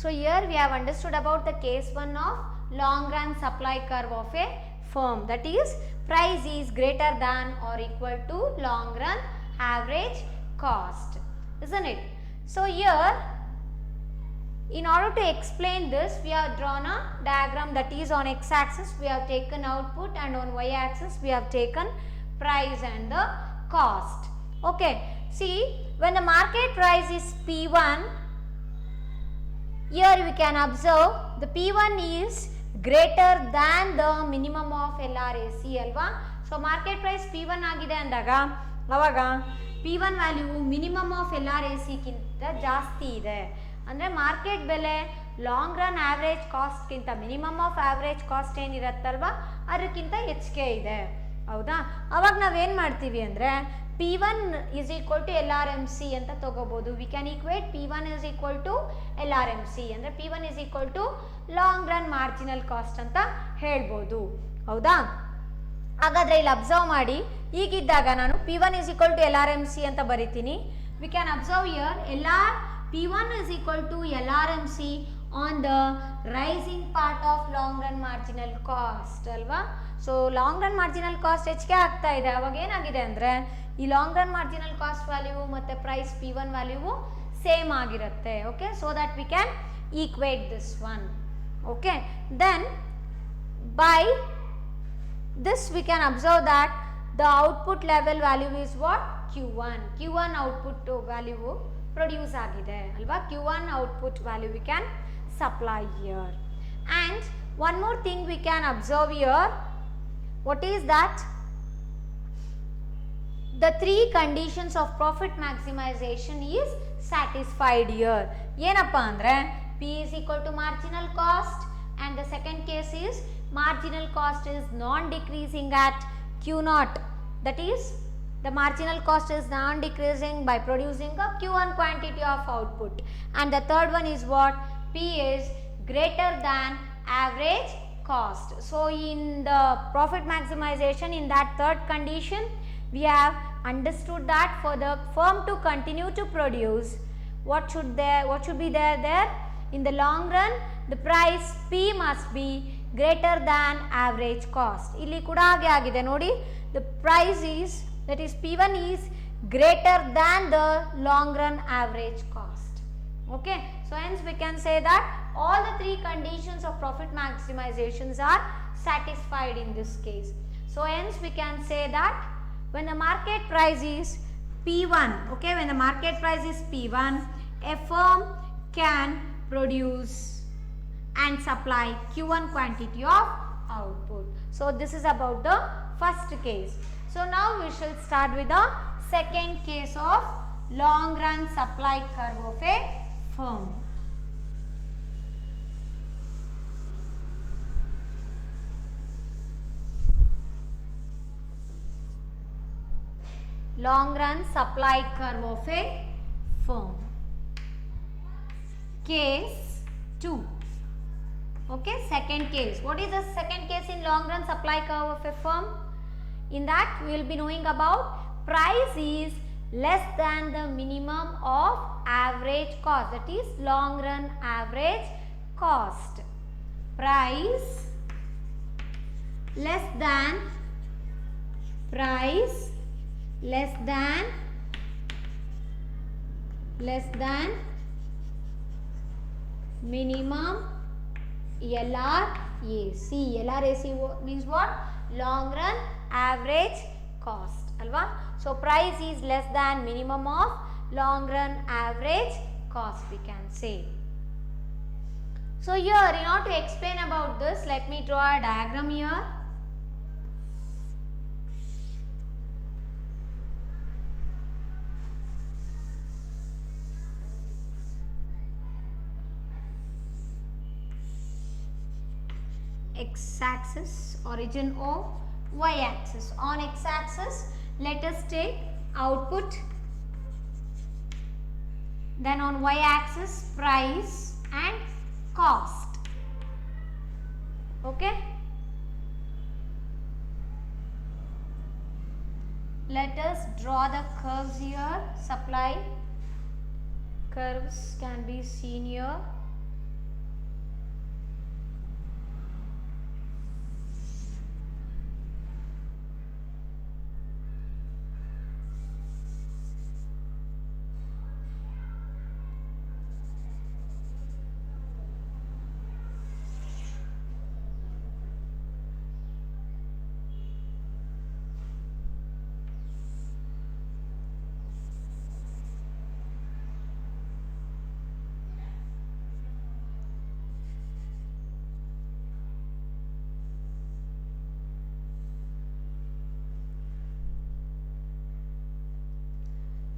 So here we have understood about the case 1 of long run supply curve of a firm, that is price is greater than or equal to long run average cost, isn't it? So here, in order to explain this, we have drawn a diagram, that is on x axis we have taken output and on y axis we have taken price and the cost. Okay, see, when the market price is P1, here we can observe the P1 is greater than the minimum of LRAC alva. So market price P1 agide andaga avaga P1 value minimum of LRAC ಗಿಂತ ಜಾಸ್ತಿ ಇದೆ ಅಂದರೆ market ಬೆಲೆ long run average ಕಾಸ್ಟ್ಗಿಂತ minimum of average cost ಏನಿರುತ್ತಲ್ವ ಅದಕ್ಕಿಂತ ಹೆಚ್ಚಿಗೆ ಇದೆ, ಹೌದಾ? ಅವಾಗ ನಾವೇನು ಮಾಡ್ತೀವಿ ಅಂದರೆ P1 is equal to LRMC ಅಂತ ತಗೋಬಹುದು. V can equate P1 is equal to LRMC ಅಂದರೆ P1 is equal to long run marginal cost ಅಂತ ಹೇಳ್ಬೋದು, ಹೌದಾ? ಹಾಗಾದರೆ ಇಲ್ಲಿ ಅಬ್ಸರ್ವ್ ಮಾಡಿ, ಈಗಿದ್ದಾಗ ನಾನು P1 is equal to LRMC ಅಂತ ಬರಿತೀನಿ. V can observe here P1 is equal to LRMC on the rising part of long run marginal cost ಅಲ್ವಾ? So long run marginal cost ಹೆಚ್ಚಿಗೆ ಆಗ್ತಾ ಇದೆ, ಅವಾಗ ಏನಾಗಿದೆ ಅಂದರೆ ಈ long run marginal cost value ಮತ್ತು ಪ್ರೈಸ್ P1 ವ್ಯಾಲ್ಯೂ ಸೇಮ್ ಆಗಿರುತ್ತೆ. Okay, so that we can equate this one. Okay, then by this we can observe that the output level value is what Q1 output value produce ಆಗಿದೆ ಅಲ್ವಾ? Q1 output value we can supply here. And one more thing we can observe here. What is that? The three conditions of profit maximization is satisfied here. ಏನಪ್ಪ ಅಂದರೆ P is equal to marginal cost, and the second case is marginal cost is non-decreasing at Q0. That is, the marginal cost is non-decreasing by producing a Q1 quantity of output. And the third one is what? P is greater than average cost. So in the profit maximization, in that third condition, we have understood that for the firm to continue to produce, what should be there in the long run, the price P must be greater than average cost. Illi kuda hage agide nodi, the price is, that is P1 is greater than the long run average cost. Okay, so hence we can say that all the three conditions of profit maximizations are satisfied in this case. So hence we can say that when the market price is P1, okay, when the market price is P1, a firm can produce and supply Q1 quantity of output. So this is about the first case. So now we shall start with the second case of long run supply curve of a firm. Long run supply curve of a firm. Case 2. Okay, second case. What is the second case in long run supply curve of a firm? In that we will be knowing about price is less than the minimum of average cost, that is long run average cost. Price less than minimum LRAC. LRAC means what? Long run average cost alva. So price is less than minimum of long run average cost, we can say. So here, in order to explain about this, let me draw a diagram here. X axis, origin O, y axis. On x axis, let us take output, then on y axis price and cost. Okay, let us draw the curves here. Supply curves can be seen here.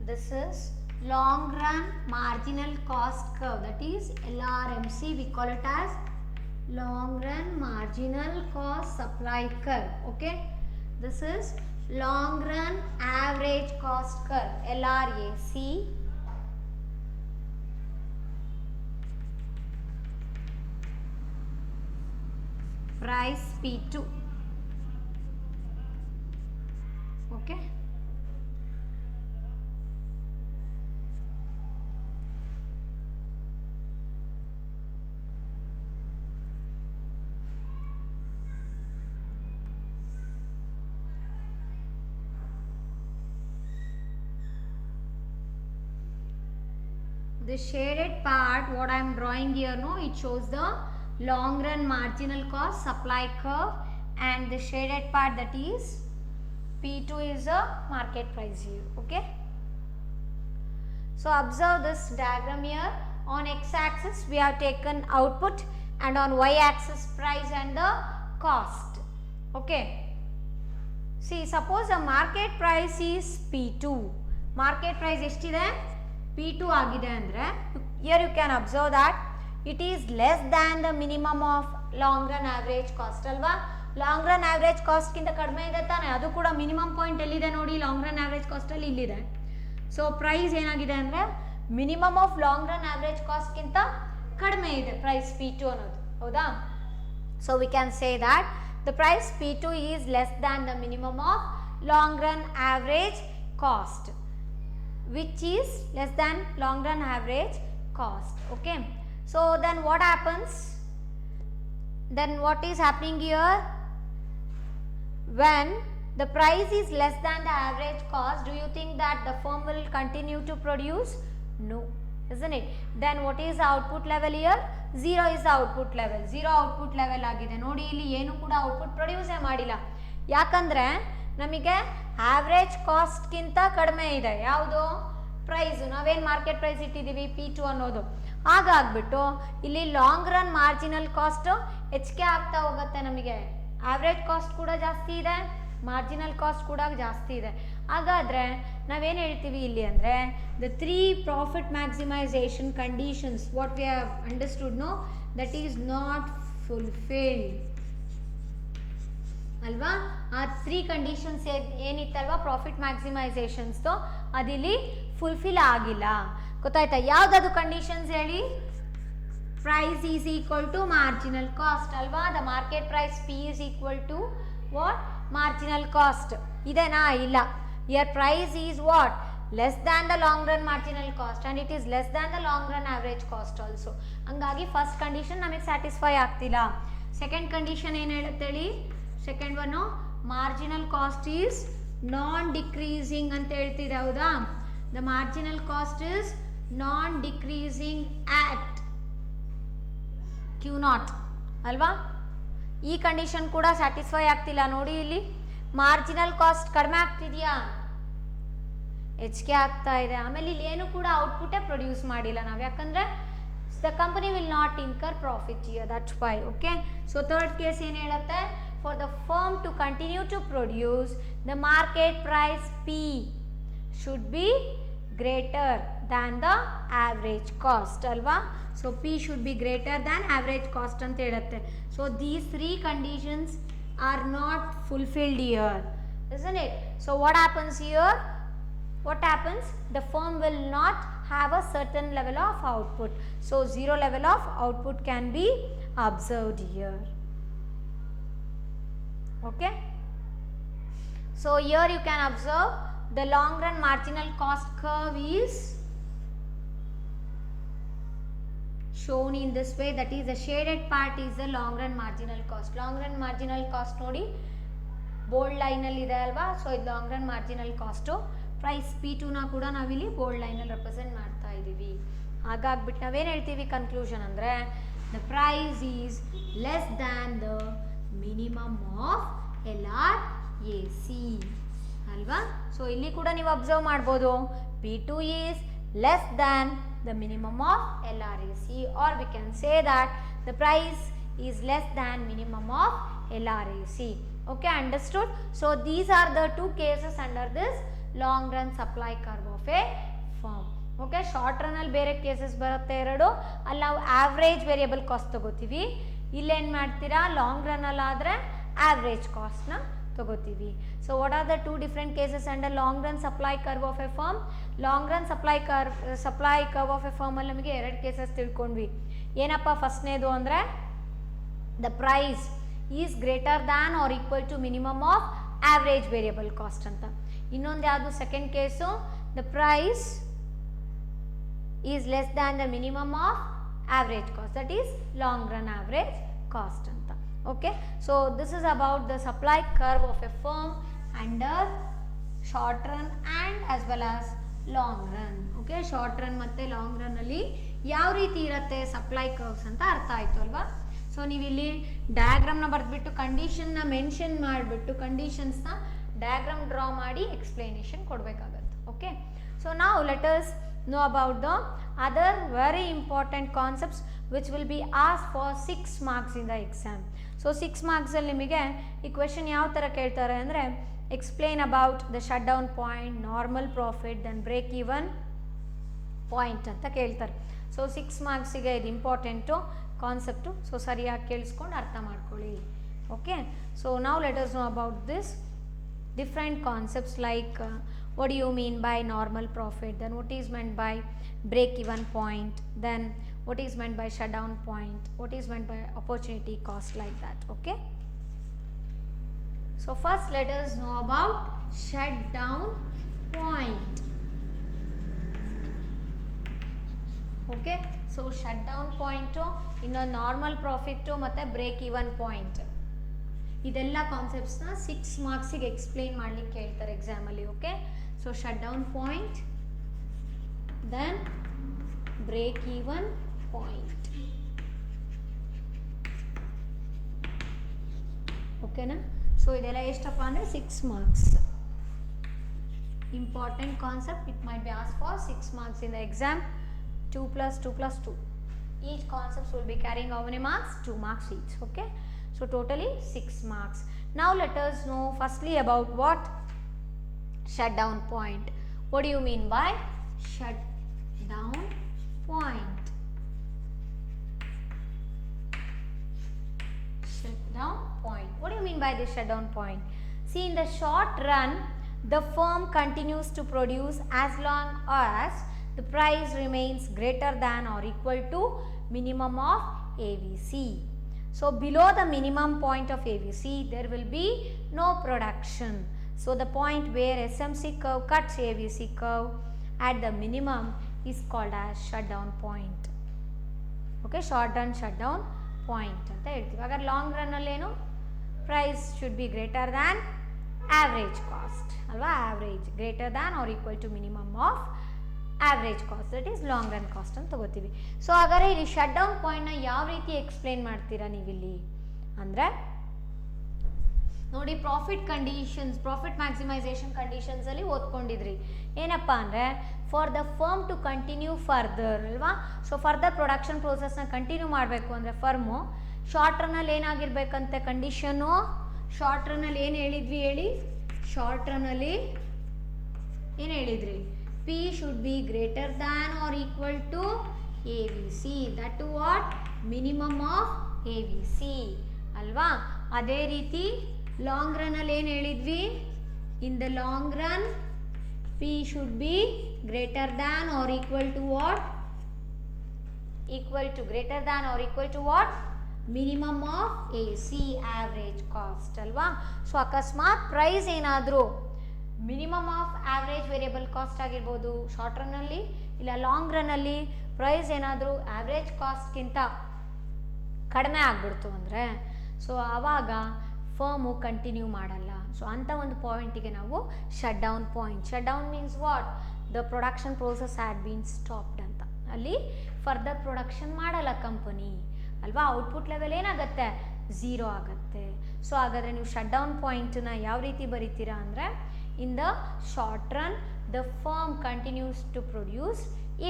this is long run marginal cost curve, that is LRMC. We call it as long run marginal cost supply curve. Okay, this is long run average cost curve, LRAC. Price P2. Okay, the shaded part what I am drawing here, no, it shows the long run marginal cost supply curve, and the shaded part, that is P2, is a market price here. Okay, so observe this diagram here. On x axis we have taken output, and on y axis price and the cost. Okay, see, suppose the market price is P2, market price ಎಷ್ಟಿದೆ, P2 ಆಗಿದೆ ಅಂದರೆ, here you can observe that it is less than the minimum of long run average cost ಅಲ್ವಾ. Long run average cost ಗಿಂತ ಕಡಿಮೆ ಇದೆ ತಾನೆ, ಅದು ಕೂಡ ಮಿನಿಮಮ್ ಪಾಯಿಂಟ್ ಎಲ್ಲಿದೆ ನೋಡಿ, ಲಾಂಗ್ ರನ್ ಆವ್ರೇಜ್ ಕಾಸ್ಟ್ ಅಲ್ಲಿ ಇಲ್ಲಿದೆ. ಸೊ ಪ್ರೈಸ್ ಏನಾಗಿದೆ ಅಂದರೆ minimum of long run average cost ಗಿಂತ ಕಡಿಮೆ ಇದೆ ಪ್ರೈಸ್ P2 ಅನ್ನೋದು, ಹೌದಾ. So we can say that the price P2 is less than the minimum of long run average cost, which is less than long run average cost. Okay, so then what happens, then what is happening here, when the price is less than the average cost, do you think that the firm will continue to produce? No, isn't it? Then what is the output level here? 0 is the output level. 0 output level ಆಗಿದೆ ನೋಡಿ, ಇಲ್ಲಿ ಏನು ಕೂಡ output ಪ್ರೊಡ್ಯೂಸೇ ಮಾಡಿಲ್ಲ. ಯಾಕಂದರೆ ನಮಗೆ average ಕಾಸ್ಟ್ಗಿಂತ ಕಡಿಮೆ ಇದೆ ಯಾವುದು, ಪ್ರೈಸು. ನಾವೇನು ಮಾರ್ಕೆಟ್ ಪ್ರೈಸ್ ಇಟ್ಟಿದ್ದೀವಿ P2 ಅನ್ನೋದು, ಹಾಗಾಗ್ಬಿಟ್ಟು ಇಲ್ಲಿ ಲಾಂಗ್ ರನ್ ಮಾರ್ಜಿನಲ್ ಕಾಸ್ಟ್ ಹೆಚ್ಚಿಗೆ ಆಗ್ತಾ ಹೋಗುತ್ತೆ. ನಮಗೆ ಆವ್ರೇಜ್ ಕಾಸ್ಟ್ ಕೂಡ ಜಾಸ್ತಿ ಇದೆ, ಮಾರ್ಜಿನಲ್ ಕಾಸ್ಟ್ ಕೂಡ ಜಾಸ್ತಿ ಇದೆ. ಹಾಗಾದರೆ ನಾವೇನು ಹೇಳ್ತೀವಿ ಇಲ್ಲಿ ಅಂದರೆ, the 3 profit maximisation conditions what we have understood, no, that is not fulfilled ಅಲ್ವಾ. ಆ 3 ಕಂಡೀಷನ್ಸ್ ಏನಿತ್ತಲ್ವಾ ಪ್ರಾಫಿಟ್ ಮ್ಯಾಕ್ಸಿಮೈಸೇಷನ್ಸ್ದು, ಅದಿಲ್ಲಿ ಫುಲ್ಫಿಲ್ ಆಗಿಲ್ಲ. ಗೊತ್ತಾಯ್ತಾ, ಯಾವುದದು ಕಂಡೀಷನ್ಸ್ ಹೇಳಿ, price is equal to marginal cost ಅಲ್ವಾ. The market price P is equal to what, marginal cost ಇದೆನಾ, ಇಲ್ಲ. Your price is what, less than the long run marginal cost, and it is less than the long run average cost also. ಹಂಗಾಗಿ first condition ನಮಗೆ satisfy ಆಗ್ತಿಲ್ಲ. Second condition ಏನು ಹೇಳುತ್ತೆ ಹೇಳಿ, second ಒನ್ನು marginal cost is non decreasing ಅಂತ ಹೇಳ್ತಿದೆ, ಹೌದಾ. The marginal cost is non decreasing at Q0 ಅಲ್ವಾ. ಈ ಕಂಡೀಷನ್ ಕೂಡ ಸ್ಯಾಟಿಸ್ಫೈ ಆಗ್ತಿಲ್ಲ ನೋಡಿ. ಇಲ್ಲಿ ಮಾರ್ಜಿನಲ್ ಕಾಸ್ಟ್ ಕಡಿಮೆ ಆಗ್ತಿದೆಯಾ, ಹೆಚ್ಚಿಗೆ ಆಗ್ತಾ ಇದೆ. ಆಮೇಲೆ ಇಲ್ಲಿ ಏನು ಕೂಡ ಔಟ್ಪುಟ್ಟೇ ಪ್ರೊಡ್ಯೂಸ್ ಮಾಡಿಲ್ಲ ನಾವು, ಯಾಕಂದರೆ the company will not incur profit year, that's why. Okay, so third case ಏನು ಹೇಳುತ್ತೆ, for the firm to continue to produce the market price P should be greater than the average cost ಅಲ್ವಾ. So P should be greater than average cost ಅಂತ ಹೇಳುತ್ತೆ. So these 3 conditions are not fulfilled here, isn't it? So what happens here? What happens? The firm will not have a certain level of output. So 0 level of output can be observed here. Okay? So here you can observe the long run marginal cost curve is shown in this way, that is the shaded part is the long run marginal cost. Long run marginal cost ನೋಡಿ bold ಲೈನಲ್ಲಿ ಇದೆ ಅಲ್ವಾ. So ಇದು long run marginal cost. Price P2ನ ಕೂಡ ನಾವಿಲ್ಲಿ bold ಲೈನಲ್ಲಿ represent ಮಾಡ್ತಾ ಇದ್ದೀವಿ. ಹಾಗಾಗ್ಬಿಟ್ಟು ನಾವೇನು ಹೇಳ್ತೀವಿ ಕನ್ಕ್ಲೂಷನ್ ಅಂದರೆ, the price is less than the minimum of LRAC ಅಲ್ವಾ. ಸೊ ಇಲ್ಲಿ ಕೂಡ ನೀವು ಅಬ್ಸರ್ವ್ ಮಾಡ್ಬೋದು, P2 is less than the minimum of LRAC, or we can say that the price is less than minimum of LRAC. Okay, understood? So these are the 2 cases under this long run supply curve of a firm. Okay, short ರನ್ನಲ್ಲಿ ಬೇರೆ cases ಬರುತ್ತೆ ಎರಡು, ಅಲ್ಲಿ ನಾವು average variable cost ತಗೋತೀವಿ. ಇಲ್ಲೇನು ಮಾಡ್ತೀರಾ, long ರನ್ನಲ್ಲಾದರೆ average ಕಾಸ್ಟ್ನ ತಗೋತೀವಿ. So what are the two different cases under long run supply curve of a firm? Long run supply curve of a ಫರ್ಮಲ್ಲಿ ನಮಗೆ ಎರಡು ಕೇಸಸ್ ತಿಳ್ಕೊಂಡ್ವಿ. ಏನಪ್ಪ ಫಸ್ಟ್ನೇದು ಅಂದರೆ the price is greater than or equal to minimum of average variable cost ಅಂತ. ಇನ್ನೊಂದು ಯಾವುದು second case, the price is less than the minimum of average cost, that is long run average cost anta. Okay, so this is about the supply curve of a firm under short run and as well as long run. Okay, short run ಮತ್ತೆ long run ಅಲ್ಲಿ ಯಾವ ರೀತಿ ಇರುತ್ತೆ supply curves ಅಂತ ಅರ್ಥ ಆಯ್ತು ಅಲ್ವಾ. So ನೀವು ಇಲ್ಲಿ ಡಯಾಗ್ರಾಮ್ನ ಬರೆದ್ಬಿಟ್ಟು ಕಂಡೀಷನ್ನ ಮೆನ್ಷನ್ ಮಾಡಿಬಿಟ್ಟು ಕಂಡೀಷನ್ಸ್ನ ಡಯಾಗ್ರಾಮ್ ಡ್ರಾ ಮಾಡಿ ಎಕ್ಸ್ಪ್ಲನೇಷನ್ ಕೊಡಬೇಕಾಗತ್ತೆ. ಓಕೆ, ಸೊ ನಾವು let us know about the other very important concepts which will be asked for 6 marks in the exam. So 6 marks ಅಲ್ಲಿ ನಿಮಗೆ ಈ ಕ್ವೆಶ್ಚನ್ ಯಾವ ಥರ ಕೇಳ್ತಾರೆ ಅಂದರೆ explain about the shut down point, normal profit, then break even point ಅಂತ ಕೇಳ್ತಾರೆ. So 6 ಮಾರ್ಕ್ಸಿಗೆ ಇದು ಇಂಪಾರ್ಟೆಂಟು ಕಾನ್ಸೆಪ್ಟು. ಸೊ ಸರಿಯಾಗಿ ಕೇಳಿಸ್ಕೊಂಡು ಅರ್ಥ ಮಾಡ್ಕೊಳ್ಳಿ. ಓಕೆ, ಸೊ ನಾವು let us know about this different concepts like what do you mean by normal profit, then what is meant by break even point, then what is meant by shutdown point, what is meant by opportunity cost, like that. Okay, so first let us know about shutdown point. Okay, so shutdown point in a normal profit ಮತ್ತೆ break even point ಇದೆಲ್ಲ ಕಾನ್ಸೆಪ್ಟ್ಸ್ನ 6 ಮಾರ್ಕ್ಸಿಗೆ explain ಮಾಡಲಿಕ್ಕೆ ಹೇಳ್ತಾರೆ ಎಕ್ಸಾಮಲ್ಲಿ. Okay, so shut down point, then break even point. ಓಕೆನಾ, so ಇದೆಲ್ಲ ಎಷ್ಟಪ್ಪ ಅಂದರೆ 6 marks. Important concept, it might be ask for 6 marks in the exam. 2 plus 2 plus 2. Each concepts will be carrying how many marks? 2 marks each. Okay, so totally 6 marks. Now let us know firstly about what shutdown point. What do you mean by shutdown point? Shutdown point. What do you mean by this shutdown point? See, in the short run, the firm continues to produce as long as the price remains greater than or equal to minimum of AVC. So below the minimum point of AVC, there will be no production. So the point where SMC curve cuts AVC curve at the minimum is called as shutdown point. Okay, short run shutdown point ಅಂತ ಹೇಳ್ತೀವಿ. ಅಗರ್ long ರನ್ನಲ್ಲಿ ಏನು price should be greater than average cost ಅಲ್ವಾ, average greater than or equal to minimum of average cost, that is long run cost ಅಂತ ತಗೋತೀವಿ. So ಹಾಗಾದರೆ ಇಲ್ಲಿ shut down ಪಾಯಿಂಟ್ನ ಯಾವ ರೀತಿ ಎಕ್ಸ್ಪ್ಲೇನ್ ಮಾಡ್ತೀರಾ ನೀವಿಲ್ಲಿ ಅಂದರೆ ನೋಡಿ, ಪ್ರಾಫಿಟ್ ಕಂಡೀಷನ್ಸ್, ಪ್ರಾಫಿಟ್ ಮ್ಯಾಕ್ಸಿಮೈಸೇಷನ್ ಕಂಡೀಷನ್ಸಲ್ಲಿ ಓದ್ಕೊಂಡಿದ್ರಿ. ಏನಪ್ಪ ಅಂದರೆ for the firm to continue further ಅಲ್ವಾ. ಸೊ ಫರ್ದರ್ ಪ್ರೊಡಕ್ಷನ್ ಪ್ರೋಸೆಸ್ನ ಕಂಟಿನ್ಯೂ ಮಾಡಬೇಕು ಅಂದರೆ ಫರ್ಮು ಶಾರ್ಟ್ ರನ್ನಲ್ಲಿ ಏನಾಗಿರ್ಬೇಕಂತೆ ಕಂಡೀಷನ್ನು, ಶಾರ್ಟ್ ರನ್ನಲ್ಲಿ ಏನು ಹೇಳಿದ್ವಿ ಹೇಳಿ, ಶಾರ್ಟ್ ರನ್ನಲ್ಲಿ ಏನು ಹೇಳಿದ್ರಿ, P should be greater than or equal to AVC, that to what, minimum of AVC ಅಲ್ವಾ. ಅದೇ ರೀತಿ ಲಾಂಗ್ ರನ್ನಲ್ಲಿ ಏನು ಹೇಳಿದ್ವಿ, in the long run P should be greater than or equal to what, equal to greater than or equal to what, minimum of AC, average cost ಅಲ್ವಾ. So ಅಕಸ್ಮಾತ್ price ಏನಾದರೂ minimum of average variable cost ಆಗಿರ್ಬೋದು short ರನ್ನಲ್ಲಿ, ಇಲ್ಲ long ರನ್ನಲ್ಲಿ price ಏನಾದರೂ average ಕಾಸ್ಟ್ಗಿಂತ ಕಡಿಮೆ ಆಗಿಬಿಡ್ತು ಅಂದರೆ so ಆವಾಗ ಫರ್ಮು ಕಂಟಿನ್ಯೂ ಮಾಡಲ್ಲ. ಸೊ ಅಂಥ ಒಂದು ಪಾಯಿಂಟಿಗೆ ನಾವು shut down point. Shut down means what, the production process had been stopped ಅಂತ. ಅಲ್ಲಿ ಫರ್ದರ್ ಪ್ರೊಡಕ್ಷನ್ ಮಾಡಲ್ಲ ಕಂಪನಿ ಅಲ್ವಾ. ಔಟ್ಪುಟ್ ಲೆವೆಲ್ ಏನಾಗುತ್ತೆ, 0 ಆಗುತ್ತೆ. ಸೊ ಹಾಗಾದರೆ ನೀವು ಶಟ್ ಡೌನ್ ಪಾಯಿಂಟನ್ನ ಯಾವ ರೀತಿ ಬರೀತೀರಾ ಅಂದರೆ, in the short run the firm continues to produce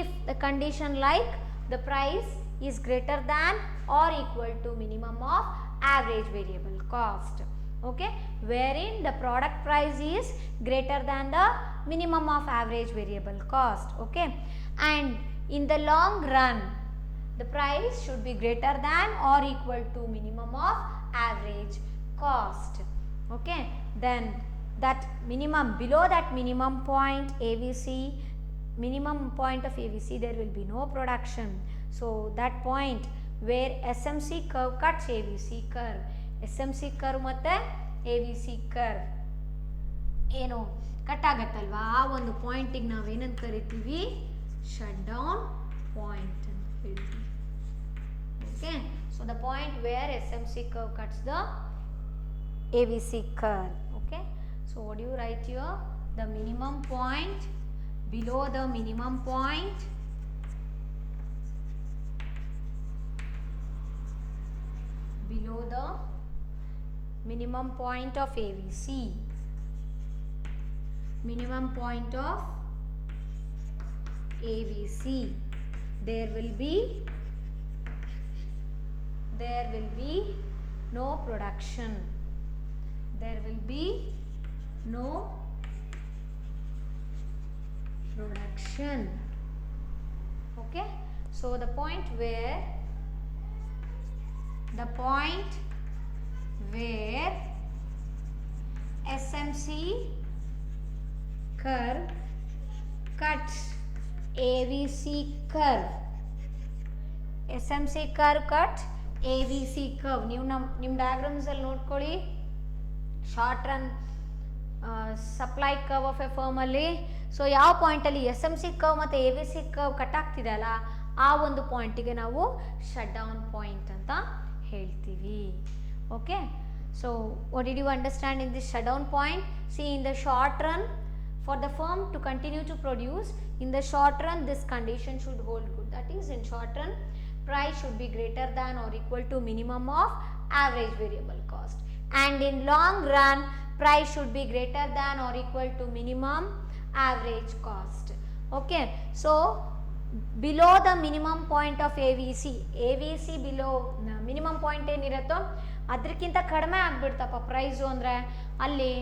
if the condition like the price is greater than or equal to minimum of average variable cost. okay, wherein the product price is greater than the minimum of average variable cost, okay, and in the long run the price should be greater than or equal to minimum of average cost, okay. Then that minimum, below that minimum point AVC, minimum point of AVC, there will be no production. So that point where SMC curve cuts AVC curve, SMC curve ಮತ್ತೆ AVC curve ಏನು cut ಆಗುತ್ತಲ್ವಾ, ಆ ಒಂದು ಪಾಯಿಂಟಿಗೆ ನಾವು ಏನಂತ ಕರಿತೀವಿ, shut down point ಅಂತ ಹೇಳ್ತೀವಿ, okay. So the point wear SMC curve cuts the AVC curve, okay. So what do you write here? The minimum point, below the minimum point, below the minimum point of AVC, minimum point of AVC, there will be no production, there will be no production, okay. So the point where SMC curve cuts AVC curve, SMC curve cuts AVC curve. ನೀವು ನಿಮ್ಮ diagrams ಅಲ್ಲಿ ನೋಡ್ಕೊಳ್ಳಿ, short run supply curve of a firm ಅಲ್ಲಿ, so ಯಾವ ಪಾಯಿಂಟಲ್ಲಿ SMC curve ಮತ್ತು AVC curve cut ಆಗ್ತಿದೆ ಅಲ್ಲ, ಆ ಒಂದು ಪಾಯಿಂಟಿಗೆ ನಾವು ಶಟ್ ಡೌನ್ ಪಾಯಿಂಟ್ ಅಂತ ಹೇಳ್ತೀವಿ, okay. So what did you understand in this shut down point? See, in the short run, for the firm to continue to produce, in the short run this condition should hold good, that is, in short run price should be greater than or equal to minimum of average variable cost, and in long run price should be greater than or equal to minimum average cost, okay. So below the minimum point of AVC below minimum point ಏನಿರುತ್ತೋ ಅದಕ್ಕಿಂತ ಕಡಿಮೆ ಆಗಿಬಿಡ್ತಪ್ಪ price ಅಂದರೆ ಅಲ್ಲಿ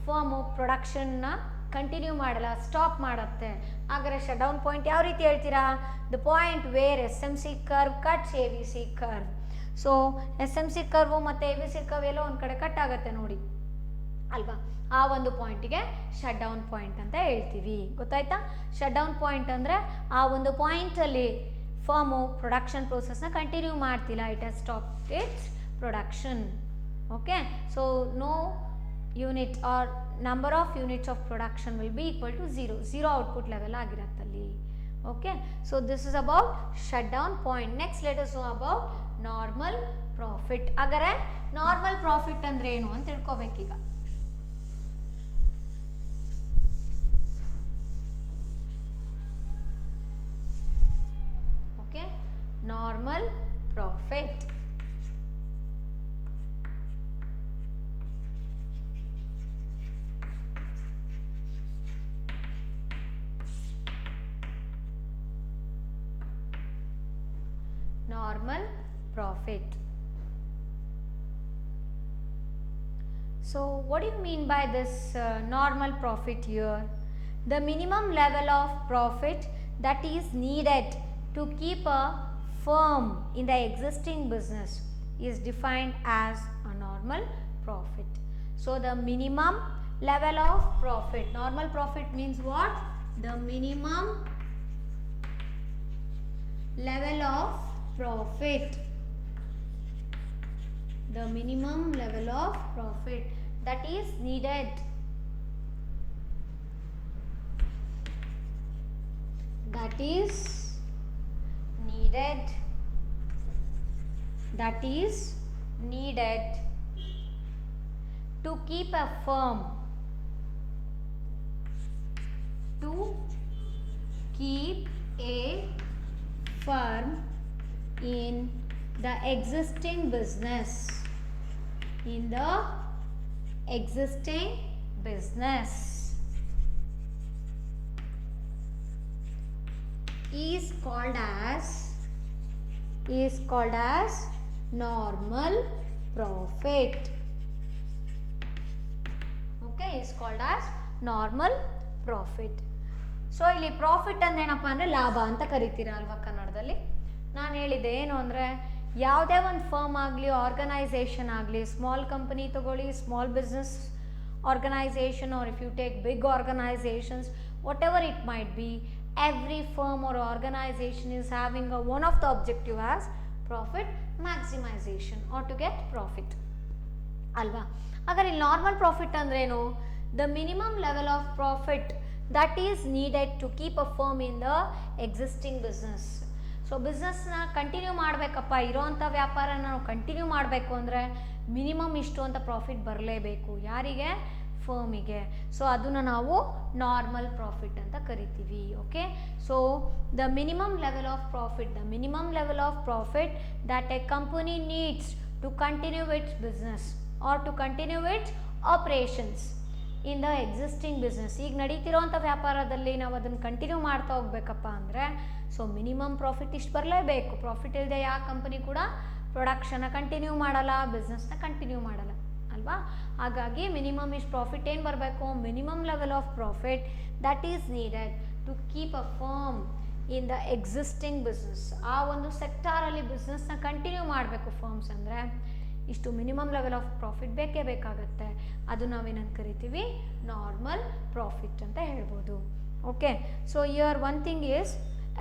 firm ಪ್ರೊಡಕ್ಷನ್ನ continue ಮಾಡಲ್ಲ, stop ಮಾಡುತ್ತೆ. ಹಾಗಾದರೆ shut down point ಯಾವ ರೀತಿ ಹೇಳ್ತೀರಾ? The point wear SMC curve cuts AVC curve. So SMC ಕರ್ವು ಮತ್ತು AVC ಕರ್ವ್ ಎಲ್ಲೋ ಒಂದು ಕಡೆ ಕಟ್ ಆಗುತ್ತೆ ನೋಡಿ ಅಲ್ವಾ, ಆ ಒಂದು ಪಾಯಿಂಟಿಗೆ ಶಟ್ ಡೌನ್ ಪಾಯಿಂಟ್ ಅಂತ ಹೇಳ್ತೀವಿ, ಗೊತ್ತಾಯ್ತಾ? ಶಟ್ ಡೌನ್ ಪಾಯಿಂಟ್ ಅಂದರೆ ಆ ಒಂದು ಪಾಯಿಂಟಲ್ಲಿ ಫರ್ಮು ಪ್ರೊಡಕ್ಷನ್ ಪ್ರೋಸೆಸ್ನ ಕಂಟಿನ್ಯೂ ಮಾಡ್ತಿಲ್ಲ, it has stop its production, okay. So no unit are number of units of production will be equal to 0 output level ಆಗಿರತ್ತಲ್ಲಿ, okay. So this is about shutdown point. Next let us know about normal profit. ಹಾಗಾದ್ರೆ normal profit ಅಂದ್ರೆ ಏನು ಅಂತ ತಿಳ್ಕೊಬೇಕೀಗ. okay, normal profit. Normal profit. So what do you mean by this normal profit here? The minimum level of profit that is needed to keep a firm in the existing business is defined as a normal profit. So the minimum level of profit, normal profit means what? The minimum level of profit, the minimum level of profit that is needed, that is needed, that is needed to keep a firm, to keep a firm in the existing business, in the existing business is called as normal profit. Okay, is called as normal profit. So ಇಲ್ಲಿ profit ಅಂದ್ರೆ ಏನಪ್ಪ ಅಂದರೆ ಲಾಭ ಅಂತ ಕರಿತೀರ ಅಲ್ವಾ ಕನ್ನಡದಲ್ಲಿ. ನಾನು ಹೇಳಿದೆ ಏನು ಅಂದರೆ ಯಾವುದೇ ಒಂದು ಫರ್ಮ್ ಆಗಲಿ, ಆರ್ಗನೈಸೇಷನ್ ಆಗಲಿ, ಸ್ಮಾಲ್ ಕಂಪನಿ ತಗೊಳ್ಳಿ, small business organisation, or if you take big organisations, whatever it might be, every firm or organization is having one of the objective as profit maximization or to get profit ಅಲ್ವಾ. ಹಾಗಾದ್ರೆ ಇಲ್ಲಿ normal profit ಅಂದ್ರೇನು? The minimum level of profit that is needed to keep a firm in the existing business. So ಬಿಸ್ನೆಸ್ನ continue ಮಾಡಬೇಕಪ್ಪ, ಇರೋವಂಥ ವ್ಯಾಪಾರನ ನಾವು continue ಮಾಡಬೇಕು ಅಂದರೆ ಮಿನಿಮಮ್ ಇಷ್ಟು ಅಂತ ಪ್ರಾಫಿಟ್ ಬರಲೇಬೇಕು. ಯಾರಿಗೆ? ಫರ್ಮಿಗೆ. ಸೊ ಅದನ್ನು ನಾವು ನಾರ್ಮಲ್ ಪ್ರಾಫಿಟ್ ಅಂತ ಕರಿತೀವಿ. Okay, so the minimum level of profit, the minimum level of profit that a company needs to continue its business or to continue its operations in the existing business. ಈಗ ನಡೀತಿರೋವಂಥ ವ್ಯಾಪಾರದಲ್ಲಿ ನಾವು ಅದನ್ನು continue ಮಾಡ್ತಾ ಹೋಗ್ಬೇಕಪ್ಪ ಅಂದರೆ so minimum profit ಇಷ್ಟು ಬರಲೇಬೇಕು. Profit ಇಲ್ಲದೆ ಯಾವ ಕಂಪನಿ ಕೂಡ ಪ್ರೊಡಕ್ಷನ್ನ ಕಂಟಿನ್ಯೂ ಮಾಡಲ್ಲ, ಬಿಸ್ನೆಸ್ನ ಕಂಟಿನ್ಯೂ ಮಾಡಲ್ಲ ಅಲ್ವಾ. ಹಾಗಾಗಿ ಮಿನಿಮಮ್ ಇಷ್ಟು ಪ್ರಾಫಿಟ್ ಏನು ಬರಬೇಕು? Minimum level of profit that is needed to keep a firm in the existing business. ಆ ಒಂದು ಸೆಕ್ಟಾರಲ್ಲಿ ಬಿಸ್ನೆಸ್ನ ಕಂಟಿನ್ಯೂ ಮಾಡಬೇಕು ಫರ್ಮ್ಸ್ ಅಂದರೆ ಇಷ್ಟು ಮಿನಿಮಮ್ ಲೆವೆಲ್ ಆಫ್ ಪ್ರಾಫಿಟ್ ಬೇಕೇ ಬೇಕಾಗತ್ತೆ. ಅದು ನಾವೇನಂತ ಕರಿತೀವಿ? ನಾರ್ಮಲ್ ಪ್ರಾಫಿಟ್ ಅಂತ ಹೇಳ್ಬೋದು. Okay, so here one thing is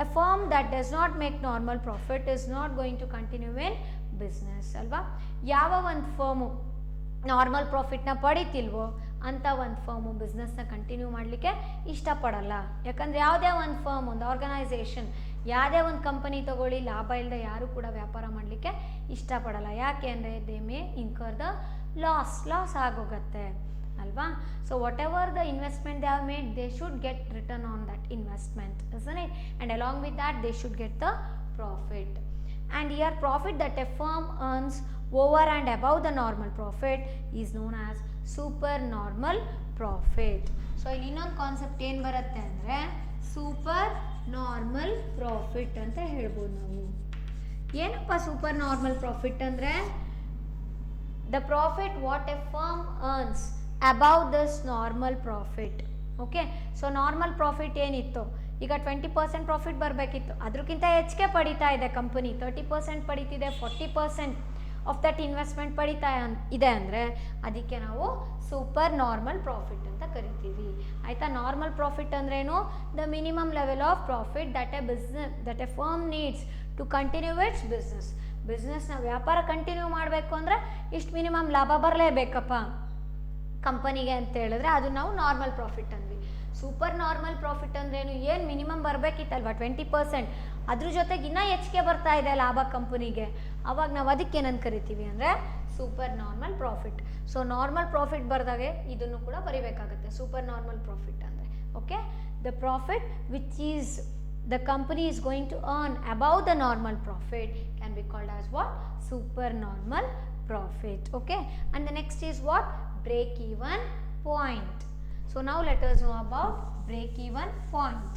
a firm that does not make normal profit is not going to continue in business ಅಲ್ವಾ. ಯಾವ ಒಂದು ಫರ್ಮು ನಾರ್ಮಲ್ ಪ್ರಾಫಿಟ್ನ ಪಡಿತಿಲ್ವೋ ಅಂಥ ಒಂದು ಫರ್ಮು ಬಿಸ್ನೆಸ್ನ ಕಂಟಿನ್ಯೂ ಮಾಡಲಿಕ್ಕೆ ಇಷ್ಟಪಡಲ್ಲ. ಯಾಕಂದರೆ ಯಾವುದೇ ಒಂದು ಫರ್ಮ್, ಒಂದು ಆರ್ಗನೈಸೇಷನ್, ಯಾವುದೇ ಒಂದು ಕಂಪನಿ ತಗೊಳ್ಳಿ, ಲಾಭ ಇಲ್ಲದೆ ಯಾರೂ ಕೂಡ ವ್ಯಾಪಾರ ಮಾಡಲಿಕ್ಕೆ ಇಷ್ಟಪಡಲ್ಲ. ಯಾಕೆ ಅಂದರೆ they may incur the loss ಆಗೋಗತ್ತೆ ಅಲ್ವಾ. So whatever the investment they have made, they should get return on that investment, isn't it? And along with that they should get the profit. And here profit that a firm earns over and above the normal profit is known as supernormal profit. So ಇಲ್ಲಿ ಇನ್ನೊಂದು concept ಏನು ಬರುತ್ತೆ ಅಂದರೆ super normal profit ಅಂತ ಹೇಳ್ಬೋದು ನಾವು. ಏನಪ್ಪ super normal profit ಅಂದರೆ the profit what A firm earns above this normal profit. Okay, so normal profit ಏನಿತ್ತು ಈಗ 20% ಪ್ರಾಫಿಟ್ ಬರಬೇಕಿತ್ತು, ಅದಕ್ಕಿಂತ ಹೆಚ್ಚಿಗೆ ಪಡಿತಾ ಇದೆ ಕಂಪನಿ, 30% ಪಡಿತಿದೆ, 40% ಆಫ್ ದಟ್ ಇನ್ವೆಸ್ಟ್ಮೆಂಟ್ ಪಡಿತಾ ಇದೆ ಅಂದರೆ ಅದಕ್ಕೆ ನಾವು ಸೂಪರ್ ನಾರ್ಮಲ್ ಪ್ರಾಫಿಟ್ ಅಂತ ಕರಿತೀವಿ. ಆಯಿತಾ. ನಾರ್ಮಲ್ ಪ್ರಾಫಿಟ್ ಅಂದ್ರೇನು? The minimum level of profit that a firm needs to continue its business. ಬಿಸ್ನೆಸ್ನ ವ್ಯಾಪಾರ ಕಂಟಿನ್ಯೂ ಮಾಡಬೇಕು ಅಂದರೆ ಇಷ್ಟು ಮಿನಿಮಮ್ ಲಾಭ ಬರಲೇಬೇಕಪ್ಪ ಕಂಪನಿಗೆ ಅಂತ ಹೇಳಿದ್ರೆ ಅದು ನಾವು ನಾರ್ಮಲ್ ಪ್ರಾಫಿಟ್ ಅಂದ್ವಿ. ಸೂಪರ್ ನಾರ್ಮಲ್ ಪ್ರಾಫಿಟ್ ಅಂದ್ರೇನು? ಏನು ಮಿನಿಮಮ್ ಬರಬೇಕಿತ್ತಲ್ವ 20%, ಅದ್ರ ಜೊತೆಗೆ ಇನ್ನೂ ಹೆಚ್ಚಿಗೆ ಬರ್ತಾ ಇದೆ ಲಾಭ ಕಂಪನಿಗೆ, ಅವಾಗ ನಾವು ಅದಕ್ಕೆ ಏನಂತ ಕರಿತೀವಿ ಅಂದರೆ super normal profit. So normal profit ಬರೆದಾಗೆ ಇದನ್ನು ಕೂಡ ಬರೀಬೇಕಾಗುತ್ತೆ ಸೂಪರ್ ನಾರ್ಮಲ್ ಪ್ರಾಫಿಟ್ ಅಂದರೆ. Okay, the profit which is the company is going to earn above the normal profit can be called as what? Supernormal profit. Okay, and the next is what? Break even point. So now let us know about break even point.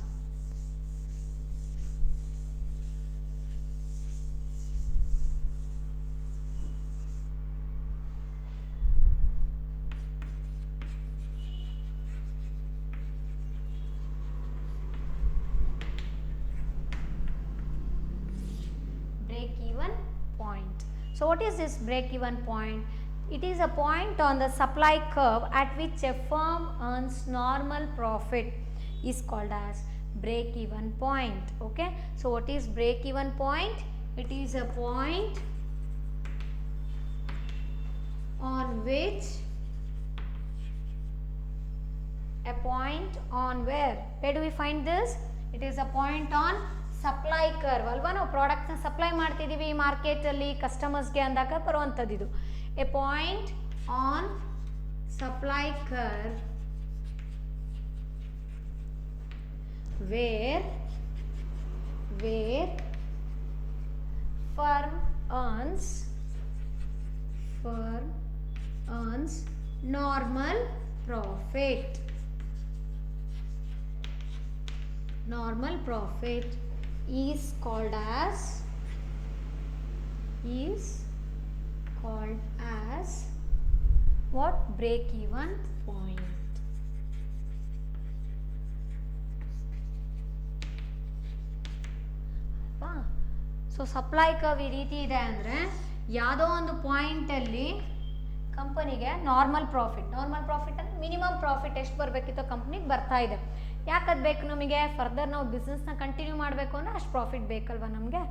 Break-even point. So what is this break-even point? It is a point on the supply curve at which a firm earns normal profit is called as break-even point. Okay, so what is break-even point? It is a point on which where do we find this? It is a point on supply curve ಅಲ್ವಾ. ನಾವು ಪ್ರಾಡಕ್ಟ್ನ supply ಮಾಡ್ತಿದ್ದೀವಿ ಮಾರ್ಕೆಟಲ್ಲಿ ಕಸ್ಟಮರ್ಸ್ಗೆ ಅಂದಾಗ ಬರುವಂಥದ್ದು ಇದು. A point on supply curve where firm earns normal profit. Normal profit is called as what? Break even point. Supply curve ಈ ರೀತಿ ಇದೆ ಅಂದರೆ ಯಾವುದೋ ಒಂದು ಪಾಯಿಂಟಲ್ಲಿ ಕಂಪನಿಗೆ ನಾರ್ಮಲ್ ಪ್ರಾಫಿಟ್ ಅಂದರೆ ಮಿನಿಮಮ್ ಪ್ರಾಫಿಟ್ ಎಷ್ಟು ಬರಬೇಕಿತ್ತೋ ಕಂಪ್ನಿಗೆ ಬರ್ತಾ ಇದೆ. ಯಾಕದು ಬೇಕು ನಮಗೆ? ಫರ್ದರ್ ನಾವು ಬಿಸ್ನೆಸ್ನ ಕಂಟಿನ್ಯೂ ಮಾಡಬೇಕು ಅಂದರೆ ಅಷ್ಟು ಪ್ರಾಫಿಟ್ ಬೇಕಲ್ವ ನಮಗೆ.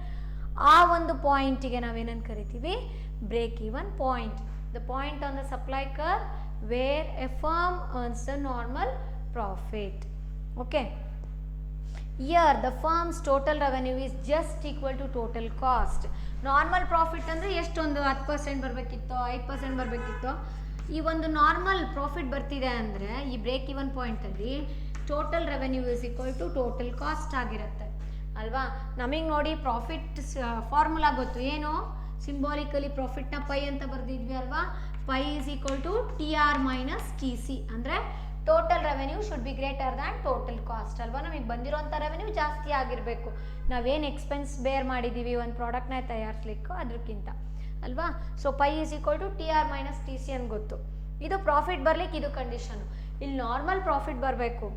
ಆ ಒಂದು ಪಾಯಿಂಟಿಗೆ ನಾವೇನಂತ ಕರಿತೀವಿ? Break even point. The point on the supply curve where a firm earns the normal profit. Okay. Here the firm's total revenue is just equal to total cost. Normal profit ಅಂದರೆ ಎಷ್ಟೊಂದು 10% ಬರಬೇಕಿತ್ತೋ 5% ಬರಬೇಕಿತ್ತೋ, ಈ ಒಂದು ನಾರ್ಮಲ್ ಪ್ರಾಫಿಟ್ ಬರ್ತಿದೆ ಅಂದರೆ ಈ break even ಪಾಯಿಂಟಲ್ಲಿ total revenue is equal to total cost ಆಗಿರುತ್ತೆ ಅಲ್ವಾ. ನಮಗೆ ನೋಡಿ ಪ್ರಾಫಿಟ್ ಫಾರ್ಮುಲಾ ಗೊತ್ತು, ಏನು? ಸಿಂಬಾಲಿಕಲಿ ಪ್ರಾಫಿಟ್ನ ಪೈ ಅಂತ ಬರೆದಿದ್ವಿ ಅಲ್ವಾ. Pi is equal to TR minus TC ಅಂದರೆ total revenue should be greater than total cost ಅಲ್ವಾ. ನಮಗೆ ಬಂದಿರೋಂಥ ರೆವೆನ್ಯೂ ಜಾಸ್ತಿ ಆಗಿರಬೇಕು, ನಾವೇನು ಎಕ್ಸ್ಪೆನ್ಸ್ ಬೇರ್ ಮಾಡಿದ್ದೀವಿ ಒಂದು ಪ್ರಾಡಕ್ಟ್ನ ತಯಾರಿಸ್ಲಿಕ್ಕೂ ಅದಕ್ಕಿಂತ ಅಲ್ವಾ. So pi is equal to TR minus TC ಅಂತ ಗೊತ್ತು. ಇದು ಪ್ರಾಫಿಟ್ ಬರಲಿಕ್ಕೆ ಇದು ಕಂಡೀಷನು. ಇಲ್ಲಿ ನಾರ್ಮಲ್ ಪ್ರಾಫಿಟ್ ಬರಬೇಕು,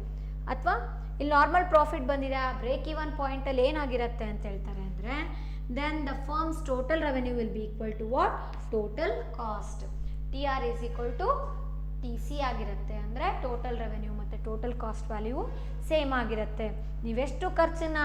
ಅಥವಾ ಇಲ್ಲಿ ನಾರ್ಮಲ್ ಪ್ರಾಫಿಟ್ ಬಂದಿದೆ, ಆ ಬ್ರೇಕ್ ಈವನ್ ಪಾಯಿಂಟಲ್ಲಿ ಏನಾಗಿರುತ್ತೆ ಅಂತ ಹೇಳ್ತಾರೆ ಅಂದರೆ, then the firm's total revenue will be equal to what? Total cost. TR is equal to TC ಆಗಿರುತ್ತೆ. ಅಂದರೆ ಟೋಟಲ್ ರೆವೆನ್ಯೂ ಮತ್ತು ಟೋಟಲ್ ಕಾಸ್ಟ್ ವ್ಯಾಲ್ಯೂ ಸೇಮ್ ಆಗಿರುತ್ತೆ. ನೀವೆಷ್ಟು ಖರ್ಚನ್ನ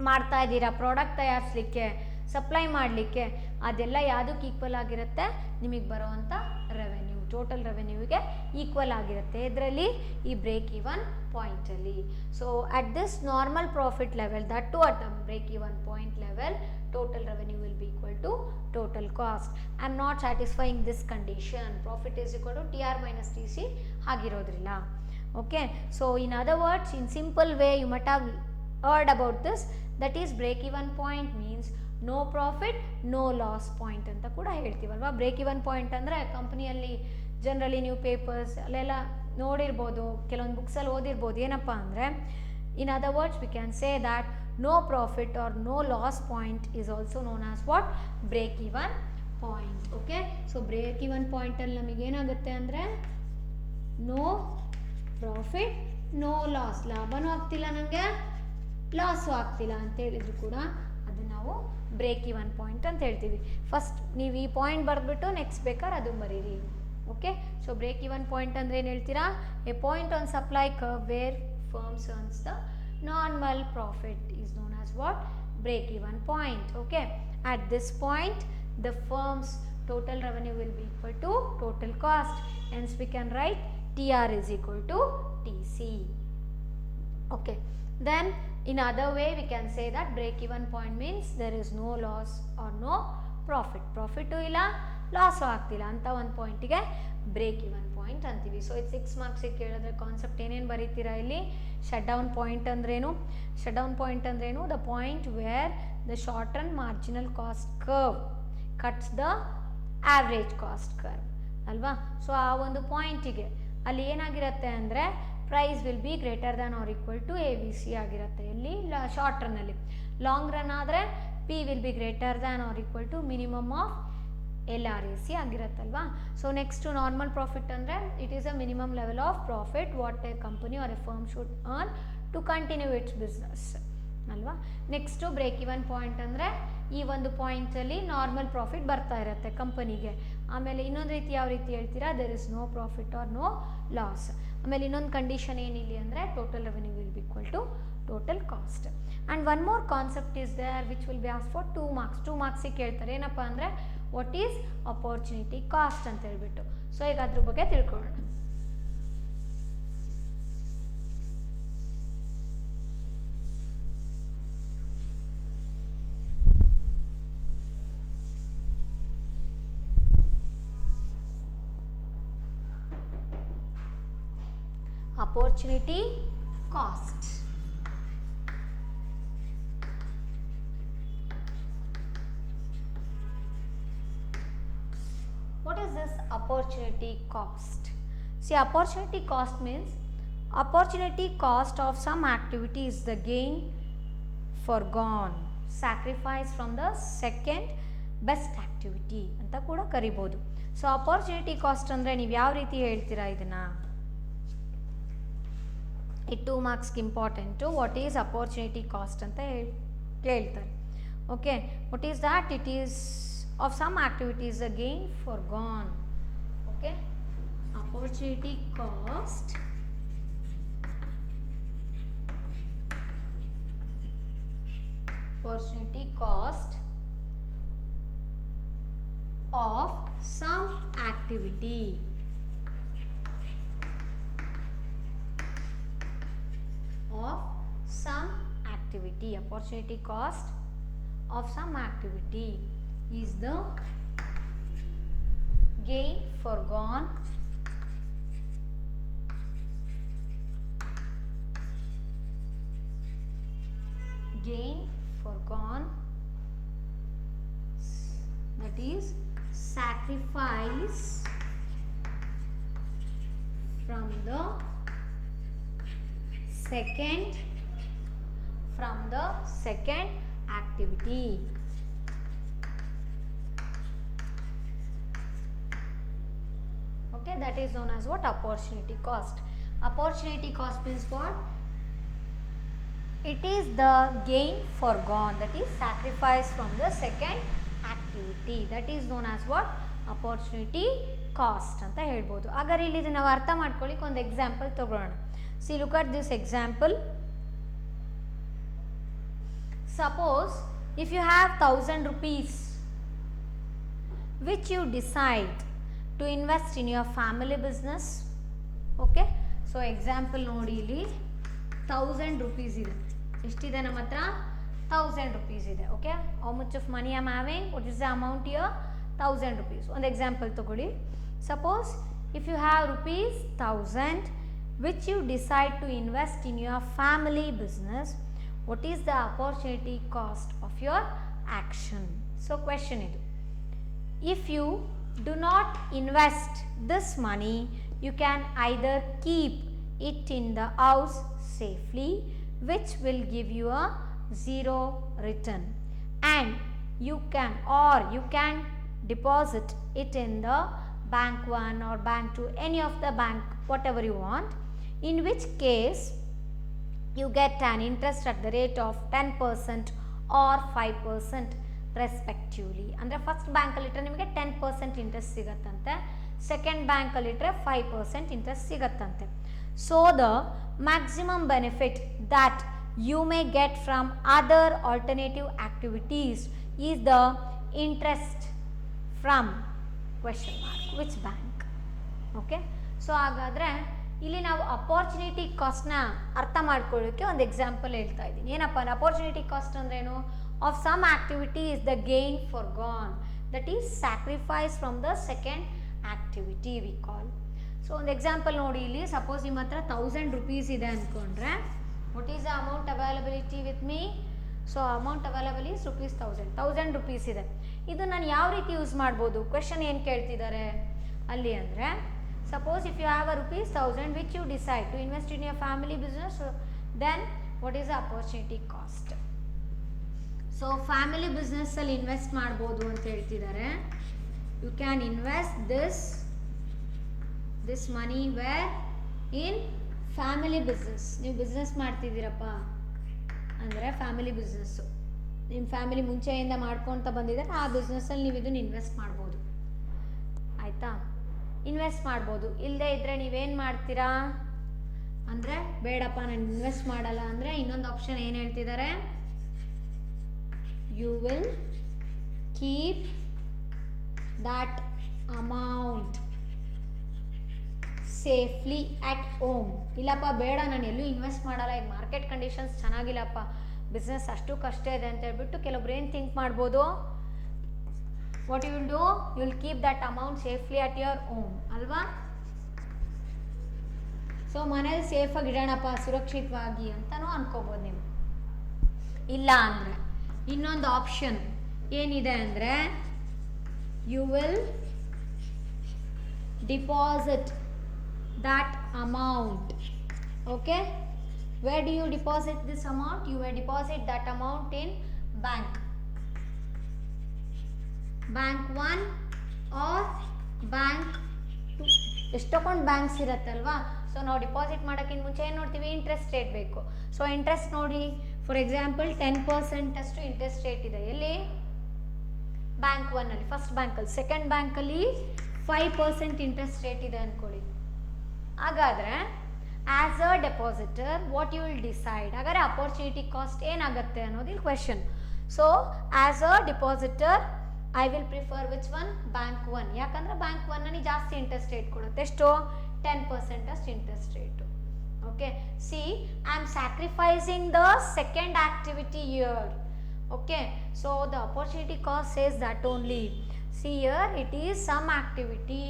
ಮಾಡ್ತಾ ಇದ್ದೀರಾ ಪ್ರಾಡಕ್ಟ್ ತಯಾರಿಸಲಿಕ್ಕೆ, ಸಪ್ಲೈ ಮಾಡಲಿಕ್ಕೆ, ಅದೆಲ್ಲ ಯಾವುದಕ್ಕೆ ಈಕ್ವಲ್ ಆಗಿರುತ್ತೆ? ನಿಮಗೆ ಬರೋವಂಥ ರೆವೆನ್ಯೂ, ಟೋಟಲ್ ರೆವೆನ್ಯೂಗೆ ಈಕ್ವಲ್ ಆಗಿರುತ್ತೆ ಇದರಲ್ಲಿ, ಈ ಬ್ರೇಕ್ ಈವನ್ ಪಾಯಿಂಟಲ್ಲಿ. So at this normal profit level, that too at break even point level, total revenue will be equal to total cost. I am not satisfying this condition. Profit is equal to TR minus TC ಆಗಿರೋದ್ರಿಲ್ಲ. Okay, so in other words, in simple way you might have heard about this, that is break even point means no profit no loss point ಅಂತ ಕೂಡ ಹೇಳ್ತೀವಲ್ವಾ. Break even point ಅಂದರೆ ಕಂಪ್ನಿಯಲ್ಲಿ generally ನೀವು papers ಅಲ್ಲೆಲ್ಲ ನೋಡಿರ್ಬೋದು, ಕೆಲವೊಂದು ಬುಕ್ಸಲ್ಲಿ ಓದಿರ್ಬೋದು. ಏನಪ್ಪ ಅಂದರೆ, in other words we can say that no profit or no loss point is also known as what? Break even point. Okay, so break even point ಅಲ್ಲಿ ನಮಗೆ ಏನಾಗುತ್ತೆ ಅಂದರೆ, ನೋ ಪ್ರಾಫಿಟ್ ನೋ ಲಾಸ್, ಲಾಭನೂ ಆಗ್ತಿಲ್ಲ ನನಗೆ, ಲಾಸು ಆಗ್ತಿಲ್ಲ ಅಂತ ಹೇಳಿದ್ರು ಕೂಡ ಅದು ನಾವು ಬ್ರೇಕ್ ಇವನ್ ಪಾಯಿಂಟ್ ಅಂತ ಹೇಳ್ತೀವಿ. ಫಸ್ಟ್ ನೀವು ಈ ಪಾಯಿಂಟ್ ಬರೆದ್ಬಿಟ್ಟು ನೆಕ್ಸ್ಟ್ ಬೇಕಾದ್ರೆ ಅದು ಬರೀರಿ. Okay, so break even point ಅಂದರೆ ಏನು ಹೇಳ್ತೀರಾ? A point on supply curve where firms earns the normal profit is known as what? Break even point. Okay, at this point the firm's total revenue will be equal to total cost, hence we can write TR is equal to TC. Okay, then in other way we can say that break even point means there is no loss or no profit. Profit ಇಲ್ಲ, loss ಆಗ್ತಿಲ್ಲ ಅಂತ ಒಂದು ಪಾಯಿಂಟಿಗೆ break even point ಅಂತೀವಿ. So ಇದು 6 ಮಾರ್ಕ್ಸಿಗೆ ಕೇಳಿದ್ರೆ concept ಏನೇನು ಬರೀತೀರಾ ಇಲ್ಲಿ? ಶಟ್ ಡೌನ್ ಪಾಯಿಂಟ್ ಅಂದ್ರೇನು? ಶಟ್ ಡೌನ್ ಪಾಯಿಂಟ್ ಅಂದ್ರೇನು? The point where the short run marginal cost curve cuts the average cost curve ಅಲ್ವಾ. ಸೊ ಆ ಒಂದು ಪಾಯಿಂಟಿಗೆ ಅಲ್ಲಿ ಏನಾಗಿರುತ್ತೆ ಅಂದರೆ, price will be greater than or equal to ABC ಆಗಿರುತ್ತೆ ಇಲ್ಲಿ ಶಾರ್ಟ್ ರನ್ನಲ್ಲಿ. ಲಾಂಗ್ ರನ್ ಆದರೆ P will be greater than or equal to minimum of LRAC ಆಗಿರುತ್ತಲ್ವಾ. ಸೊ ನೆಕ್ಸ್ಟು ನಾರ್ಮಲ್ ಪ್ರಾಫಿಟ್ ಅಂದರೆ, it is a minimum level of profit what a company or a firm should earn to continue its business ಅಲ್ವಾ. Next break even point ಅಂದರೆ, ಈ ಒಂದು ಪಾಯಿಂಟಲ್ಲಿ normal profit ಬರ್ತಾ ಇರುತ್ತೆ ಕಂಪನಿಗೆ. ಆಮೇಲೆ ಇನ್ನೊಂದು ರೀತಿ ಯಾವ ರೀತಿ ಹೇಳ್ತೀರಾ? There is no profit or no loss. ಆಮೇಲೆ ಇನ್ನೊಂದು ಕಂಡೀಷನ್ ಏನಿಲ್ಲ ಅಂದರೆ, total revenue will be equal to total cost. And one more concept is there which will be as for 2 marks. 2 ಮಾರ್ಕ್ಸಿಗೆ ಕೇಳ್ತಾರೆ. ಏನಪ್ಪ ಅಂದರೆ, ವಾಟ್ ಈಸ್ ಅಪರ್ಚುನಿಟಿ ಕಾಸ್ಟ್ ಅಂತ ಹೇಳ್ಬಿಟ್ಟು. ಸೊ ಈಗ ಅದ್ರ ಬಗ್ಗೆ ತಿಳ್ಕೊಳ್ಳೋಣ. Opportunity cost. What is this opportunity cost? See, opportunity cost means opportunity cost of some activity is the gain forgone, sacrifice from the second best activity ಅಂತ ಕೂಡ ಕರಿಬೋದು. So opportunity cost ಅಂದರೆ ನೀವು ಯಾವ ರೀತಿ ಹೇಳ್ತೀರಾ ಇದನ್ನು? ಈ 2 ಮಾರ್ಕ್ಸ್ಗೆ important what is opportunity cost ಅಂತ ಕೇಳ್ತಾರೆ. Okay, what is that? It is of some activities a gain foregone. Okay, opportunity cost of some activity. Opportunity cost of some activity is the gain foregone that is sacrifice from the second activity. Okay, that is known as what? Opportunity cost. Opportunity cost means what? It is the gain foregone, that is sacrifice from the second activity. That is known as what? Opportunity cost ಅಂತ ಹೇಳ್ಬೋದು. ಹಾಗಾದ್ರೆ ಇಲ್ಲಿ ನಾವು ಅರ್ಥ ಮಾಡ್ಕೊಳ್ಳಿಕ್ಕೆ ಒಂದು example ತಗೊಳ್ಳೋಣ. See, look at this example. Suppose if you have 1000 rupees which you decide to invest in your family business. Okay, so example ನೋಡಿ ಇಲ್ಲಿ 1000 rupees ಇದೆ. ಎಷ್ಟಿದೆ ನಮ್ಮ ಹತ್ರ? 1000 rupees ಇದೆ. Okay, how much of money I am having? What is the amount here? 1000 rupees. ಒಂದು example ತಗೊಳ್ಳಿ. Suppose if you have rupees 1000 which you decide to invest in your family business, what is the opportunity cost of your action? So question ಇದು. If you do not invest this money, you can either keep it in the house safely, which will give you a zero return, and you can deposit it in the bank 1 or bank 2, any of the bank, whatever you want, in which case you get an interest at the rate of 10% or 5% respectively. ಅಂದರೆ first ಬ್ಯಾಂಕಲ್ಲಿ ಇಟ್ಟರೆ ನಿಮಗೆ 10% interest ಸಿಗತ್ತಂತೆ, second ಬ್ಯಾಂಕಲ್ಲಿ ಇಟ್ಟರೆ 5% interest ಸಿಗತ್ತಂತೆ. So the maximum benefit that you may get from other alternative activities is the interest from question mark which bank. Okay, so ಹಾಗಾದರೆ ಇಲ್ಲಿ ನಾವು ಅಪಾರ್ಚುನಿಟಿ ಕಾಸ್ಟ್ನ ಅರ್ಥ ಮಾಡ್ಕೊಳ್ಳೋಕ್ಕೆ ಒಂದು ಎಕ್ಸಾಂಪಲ್ ಹೇಳ್ತಾ ಇದ್ದೀನಿ. ಏನಪ್ಪ ಅಂದರೆ ಅಪಾರ್ಚುನಿಟಿ ಕಾಸ್ಟ್ ಅಂದ್ರೇನು? Of some activity is the gain forgone, that is sacrifice from the second activity we call. So ಒಂದು ಎಕ್ಸಾಂಪಲ್ ನೋಡಿ ಇಲ್ಲಿ. ಸಪೋಸ್ ನಿಮ್ಮ ಹತ್ರ 1000 rupees ಇದೆ ಅಂದ್ಕೊಂಡ್ರೆ, what is the amount availability with me? So amount available is rupees 1000 rupees ಇದೆ. ಇದು ನಾನು ಯಾವ ರೀತಿ ಯೂಸ್ ಮಾಡ್ಬೋದು? ಕ್ವೆಶನ್ ಏನು ಕೇಳ್ತಿದ್ದಾರೆ ಅಲ್ಲಿ ಅಂದರೆ, suppose if you have a rupees 1000 which you decide to invest in your family business, then what is the opportunity cost? So family business ಅಲ್ಲಿ ಇನ್ವೆಸ್ಟ್ ಮಾಡ್ಬೋದು ಅಂತ ಹೇಳ್ತಿದ್ದಾರೆ. You can invest this money where? In family business. ನೀವು business ಮಾಡ್ತಿದ್ದೀರಪ್ಪ ಅಂದರೆ family business ನಿಮ್ಮ family ಮುಂಚೆಯಿಂದ ಮಾಡ್ಕೊತ ಬಂದಿದ್ದಾರೆ, ಆ ಬಿಸ್ನೆಸ್ಸಲ್ಲಿ ನೀವು ಇದನ್ನು ಇನ್ವೆಸ್ಟ್ ಮಾಡ್ಬೋದು. ಆಯಿತಾ? ಇನ್ವೆಸ್ಟ್ ಮಾಡ್ಬೋದು. ಇಲ್ಲದೇ ಇದ್ದರೆ ನೀವೇನು ಮಾಡ್ತೀರಾ ಅಂದರೆ, ಬೇಡಪ್ಪ ನಾನು ಇನ್ವೆಸ್ಟ್ ಮಾಡಲ್ಲ ಅಂದರೆ ಇನ್ನೊಂದು ಆಪ್ಷನ್ ಏನು ಹೇಳ್ತಿದ್ದಾರೆ? You will keep that amount safely at home. ಇಲ್ಲಪ್ಪ ಬೇಡ ನಾನು ಎಲ್ಲೂ ಇನ್ವೆಸ್ಟ್ ಮಾಡಲ್ಲ, ಈಗ ಮಾರ್ಕೆಟ್ ಕಂಡೀಷನ್ಸ್ ಚೆನ್ನಾಗಿಲ್ಲಪ್ಪ, ಬಿಸ್ನೆಸ್ ಅಷ್ಟು ಕಷ್ಟ ಇದೆ ಅಂತ ಹೇಳ್ಬಿಟ್ಟು ಕೆಲವೊಬ್ರು ಏನು ಥಿಂಕ್ ಮಾಡ್ಬೋದು? What you will do? You will keep that amount safely at your home ಅಲ್ವಾ? ಸೊ ಮನೇಲಿ ಸೇಫಾಗಿ ಇಡೋಣಪ್ಪ ಸುರಕ್ಷಿತವಾಗಿ ಅಂತಲೂ ಅನ್ಕೋಬೋದು ನೀವು. ಇಲ್ಲ ಅಂದರೆ ಇನ್ನೊಂದು ಆಪ್ಷನ್ ಏನಿದೆ ಅಂದರೆ, you will deposit that amount. Okay, where do you deposit this amount? You will deposit that amount in bank 1 or bank 2. ಎಷ್ಟೊಂದು ಬ್ಯಾಂಕ್ಸ್ ಇರುತ್ತಲ್ವಾ. ಸೊ ನಾವು ಡಿಪಾಸಿಟ್ ಮಾಡೋಕ್ಕಿಂತ ಮುಂಚೆ ಏನು ನೋಡ್ತೀವಿ? ಇಂಟ್ರೆಸ್ಟ್ ರೇಟ್ ಬೇಕು. ಸೊ ಇಂಟ್ರೆಸ್ಟ್ ನೋಡಿ ಫಾರ್ ಎಕ್ಸಾಂಪಲ್ 10% ಅಷ್ಟು ಇಂಟ್ರೆಸ್ಟ್ ರೇಟ್ ಇದೆ ಎಲ್ಲಿ ಬ್ಯಾಂಕ್ 1 ಅಲ್ಲಿ, ಫಸ್ಟ್ ಬ್ಯಾಂಕಲ್ಲಿ. ಸೆಕೆಂಡ್ ಬ್ಯಾಂಕಲ್ಲಿ 5% ಇಂಟ್ರೆಸ್ಟ್ ರೇಟ್ ಇದೆ ಅಂದ್ಕೊಳ್ಳಿ. ಹಾಗಾದರೆ as a depositor what you will decide, ಹಾಗಾದರೆ ಅಪರ್ಚುನಿಟಿ ಕಾಸ್ಟ್ ಏನಾಗುತ್ತೆ ಅನ್ನೋದು ಇಲ್ಲಿ question. So as a depositor I will prefer which one, bank 1. ಯಾಕಂದರೆ ಬ್ಯಾಂಕ್ 1 ನನಗೆ ಜಾಸ್ತಿ ಇಂಟ್ರೆಸ್ಟ್ ರೇಟ್ ಕೊಡುತ್ತೆ. ಎಷ್ಟು? 10% ಅಷ್ಟು interest rate. Okay, C I am sacrificing the second activity year. Okay, so the opportunity cost says that only. See here, it is some activity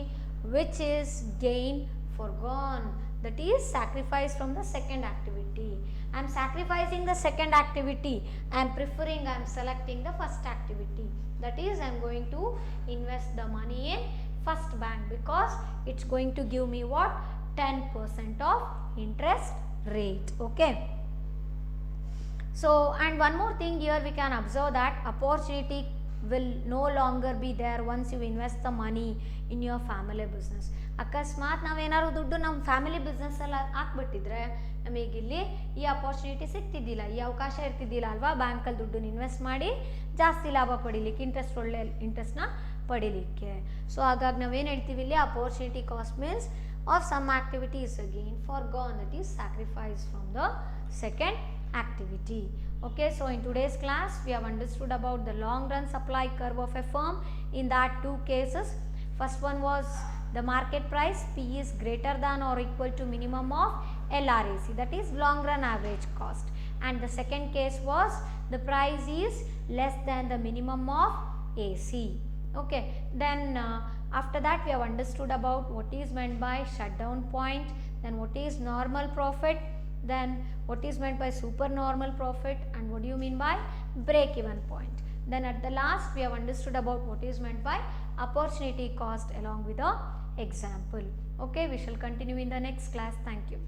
which is gain forgone, that is sacrifice from the second activity. I am sacrificing the second activity, I am preferring, I am selecting the first activity, that is I am going to invest the money in first bank because it's going to give me what, 10% of interest rate. Okay, so and one more thing here we can observe that opportunity will no longer be there once you invest the money in your family business. ಅಕಸ್ಮಾತ್ ನಾವೇನಾದ್ರು ದುಡ್ಡು ನಮ್ಮ family ಬಿಸ್ನೆಸ್ಸಲ್ಲಿ ಹಾಕ್ಬಿಟ್ಟಿದ್ರೆ ನಮಗಿಲ್ಲಿ ಈ opportunity ಸಿಗ್ತಿದ್ದಿಲ್ಲ, ಈ ಅವಕಾಶ ಇರ್ತಿದ್ದಿಲ್ಲ ಅಲ್ವಾ, ಬ್ಯಾಂಕಲ್ಲಿ ದುಡ್ಡನ್ನ ಇನ್ವೆಸ್ಟ್ ಮಾಡಿ ಜಾಸ್ತಿ ಲಾಭ ಪಡಿಲಿಕ್ಕೆ, ಇಂಟ್ರೆಸ್ಟ್ ಒಳ್ಳೆ ಇಂಟ್ರೆಸ್ಟ್ನ ಪಡಿಲಿಕ್ಕೆ. ಸೊ ಹಾಗಾಗಿ ನಾವೇನು ಹೇಳ್ತೀವಿ ಇಲ್ಲಿ, opportunity cost means of some activity is again forgone, that is sacrifice from the second activity. Okay, so in today's class we have understood about the long run supply curve of a firm. In that two cases, first one was the market price P is greater than or equal to minimum of LRAC, that is long run average cost, and the second case was the price is less than the minimum of AC. Okay, then after that we have understood about what is meant by shutdown point, then what is normal profit, then what is meant by supernormal profit, and what do you mean by break even point. Then at the last we have understood about what is meant by opportunity cost along with a example. Okay, we shall continue in the next class. Thank you.